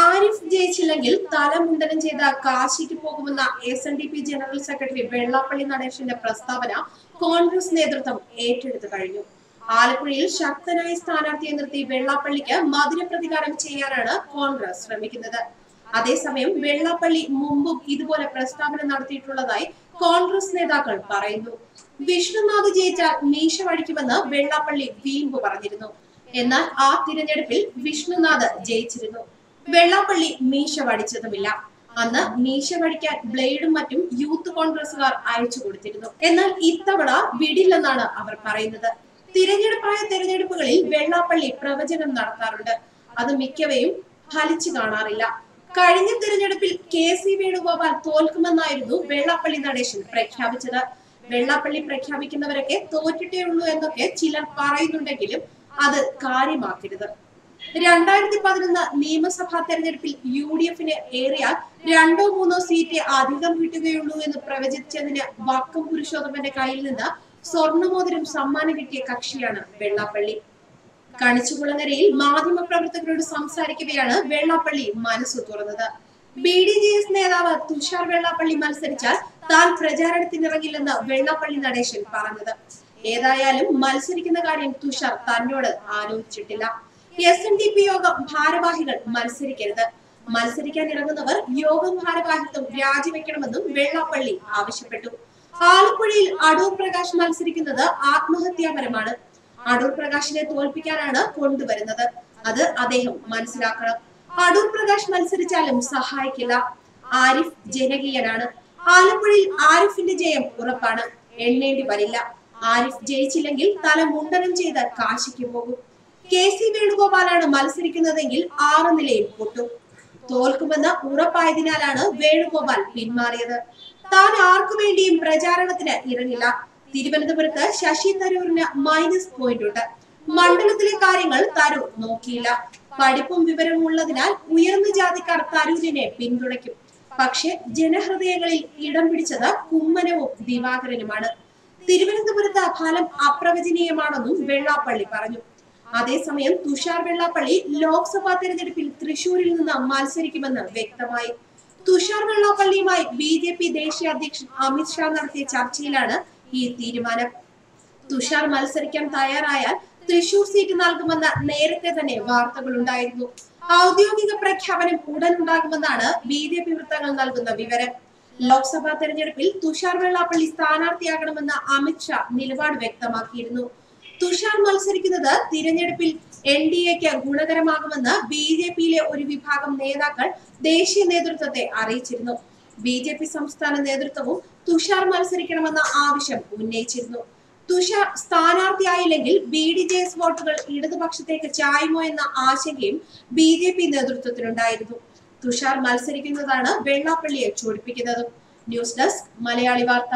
ആരിഫ് ജയിച്ചില്ലെങ്കിൽ തലമുണ്ടനം ചെയ്ത കാശിക്ക് പോകുമെന്ന SNDP general secretary Vellappally നടേശന്റെ പ്രസ്താവന കോൺഗ്രസ് നേതൃത്വം ഏറ്റെടുത്തു കഴിഞ്ഞു. ആലപ്പുഴയിൽ ശക്തനായ സ്ഥാനാർത്ഥിയെ നിർത്തി വെള്ളാപ്പള്ളിക്ക് മധുര പ്രതികാരം ചെയ്യാനാണ് കോൺഗ്രസ് ശ്രമിക്കുന്നത്. അതേസമയം വെള്ളാപ്പള്ളി മുമ്പും ഇതുപോലെ പ്രസ്താവന നടത്തിയിട്ടുള്ളതായി കോൺഗ്രസ് നേതാക്കൾ പറയുന്നു. വിഷ്ണുനാഥ് ജയിച്ചാൽ മീശ വടിക്കുമെന്ന് വെള്ളാപ്പള്ളി വീമ്പ് പറഞ്ഞിരുന്നു. എന്നാൽ ആ തിരഞ്ഞെടുപ്പിൽ വിഷ്ണുനാഥ് ജയിച്ചിരുന്നു. വെള്ളാപ്പള്ളി മീശ വടിച്ചതുമില്ല. അന്ന് മീശ വടിക്കാൻ ബ്ലേഡും മറ്റും യൂത്ത് കോൺഗ്രസുകാർ അയച്ചു കൊടുത്തിരുന്നു. എന്നാൽ ഇത്തവണ വിടില്ലെന്നാണ് അവർ പറയുന്നത്. തെരഞ്ഞെടുപ്പുകളിൽ വെള്ളാപ്പള്ളി പ്രവചനം നടത്താറുണ്ട്. അത് മിക്കവയും ഫലിച്ചു കാണാറില്ല. കഴിഞ്ഞ തെരഞ്ഞെടുപ്പിൽ KC വേണുഗോപാൽ തോൽക്കുമെന്നായിരുന്നു വെള്ളാപ്പള്ളി നടേശൻ പ്രഖ്യാപിച്ചത്. വെള്ളാപ്പള്ളി പ്രഖ്യാപിക്കുന്നവരൊക്കെ തോറ്റിട്ടേ ഉള്ളൂ എന്നൊക്കെ ചിലർ പറയുന്നുണ്ടെങ്കിലും അത് കാര്യമാക്കരുത്. 2011 നിയമസഭാ തെരഞ്ഞെടുപ്പിൽ UDF-ന് ഏറിയാൽ 2-3 സീറ്റ് അധികം കിട്ടുകയുള്ളൂ എന്ന് പ്രവചിച്ചതിന് വക്കം പുരുഷോത്തമന്റെ കയ്യിൽ നിന്ന് സ്വർണ്ണമോതിരം സമ്മാനം കിട്ടിയ കക്ഷിയാണ് വെള്ളാപ്പള്ളി. കണിച്ചുകുളങ്ങരയിൽ മാധ്യമപ്രവർത്തകരോട് സംസാരിക്കവെയാണ് വെള്ളാപ്പള്ളി മനസ്സു തുറന്നത്. BDJS നേതാവ് തുഷാർ വെള്ളാപ്പള്ളി മത്സരിച്ചാൽ താൻ പ്രചാരണത്തിനിറങ്ങില്ലെന്ന് വെള്ളാപ്പള്ളി നടേശൻ പറഞ്ഞത്. ഏതായാലും മത്സരിക്കുന്ന കാര്യം തുഷാർ തന്നോട് ആലോചിച്ചിട്ടില്ല. SNDP യോഗം ഭാരവാഹികൾ മത്സരിക്കരുത്. മത്സരിക്കാൻ ഇറങ്ങുന്നവർ യോഗം ഭാരവാഹിത്വം രാജിവെക്കണമെന്നും വെള്ളാപ്പള്ളി ആവശ്യപ്പെട്ടു. ആലപ്പുഴയിൽ അടൂർ പ്രകാശ് മത്സരിക്കുന്നത് ആത്മഹത്യാപരമാണ്. അടൂർ പ്രകാശിനെ തോൽപ്പിക്കാനാണ് കൊണ്ടുവരുന്നത്. അത് അദ്ദേഹം മനസ്സിലാക്കണം. അടൂർ പ്രകാശ് മത്സരിച്ചാലും സഹായിക്കില്ല. ആരിഫ് ജനകീയനാണ്. ആലപ്പുഴയിൽ ആരിഫിന്റെ ജയം ഉറപ്പാണ്. എണ്ണേണ്ടി വരില്ല. ആരിഫ് ജയിച്ചില്ലെങ്കിൽ തല മുണ്ടനം ചെയ്ത് കാശിക്ക് പോകും. KC വേണുഗോപാലാണ് മത്സരിക്കുന്നതെങ്കിൽ 6 നിലയിൽ പൊട്ടും. തോൽക്കുമെന്ന് ഉറപ്പായതിനാലാണ് വേണുഗോപാൽ പിന്മാറിയത്. താൻ ആർക്കു വേണ്ടിയും പ്രചാരണത്തിന് ഇറങ്ങില്ല. തിരുവനന്തപുരത്ത് ശശി തരൂരിന് -പോയിന്റ് ഉണ്ട്. മണ്ഡലത്തിലെ കാര്യങ്ങൾ തരൂർ നോക്കിയില്ല. പഠിപ്പും വിവരവും ഉള്ളതിനാൽ ഉയർന്ന ജാതിക്കാർ തരൂരിനെ പിന്തുണയ്ക്കും. പക്ഷെ ജനഹൃദയങ്ങളിൽ ഇടം പിടിച്ചത് കുമ്മനവും ദിവാകരനുമാണ്. തിരുവനന്തപുരത്ത് ഫലം അപ്രവചനീയമാണെന്നും വെള്ളാപ്പള്ളി പറഞ്ഞു. അതേസമയം തുഷാർ വെള്ളാപ്പള്ളി ലോക്സഭാ തെരഞ്ഞെടുപ്പിൽ തൃശൂരിൽ നിന്ന് മത്സരിക്കുമെന്ന് വ്യക്തമായി. തുഷാർ വെള്ളാപ്പള്ളിയുമായി BJP ദേശീയ അധ്യക്ഷൻ അമിത് ഷാ നടത്തിയ ചർച്ചയിലാണ് ഈ തീരുമാനം. തുഷാർ മത്സരിക്കാൻ തയ്യാറായാൽ തൃശൂർ സീറ്റ് നൽകുമെന്ന് നേരത്തെ തന്നെ വാർത്തകൾ ഉണ്ടായിരുന്നു. ഔദ്യോഗിക പ്രഖ്യാപനം ഉടൻ ഉണ്ടാകുമെന്നാണ് BJP വൃത്തങ്ങൾ നൽകുന്ന വിവരം. ലോക്സഭാ തെരഞ്ഞെടുപ്പിൽ തുഷാർ വെള്ളാപ്പള്ളി സ്ഥാനാർത്ഥിയാകണമെന്ന് അമിത് ഷാ നിലപാട് വ്യക്തമാക്കിയിരുന്നു. തുഷാർ മത്സരിക്കുന്നത് തിരഞ്ഞെടുപ്പിൽ NDAക്ക് ഗുണകരമാകുമെന്ന് BJPയിലെ ഒരു വിഭാഗം നേതാക്കൾ ദേശീയ നേതൃത്വത്തെ അറിയിച്ചിരുന്നു. BJP സംസ്ഥാന നേതൃത്വവും തുഷാർ മത്സരിക്കണമെന്ന ആവശ്യം ഉന്നയിച്ചിരുന്നു. തുഷാർ സ്ഥാനാർത്ഥിയായില്ലെങ്കിൽ BDJS വോട്ടുകൾ ഇടതുപക്ഷത്തേക്ക് ചായുമോ എന്ന ആശങ്കയും BJP നേതൃത്വത്തിനുണ്ടായിരുന്നു. തുഷാർ മത്സരിക്കുന്നതാണ് വെള്ളാപ്പള്ളിയെ ചൊടിപ്പിക്കുന്നതും. ന്യൂസ് ഡെസ്ക് മലയാളി വാർത്ത.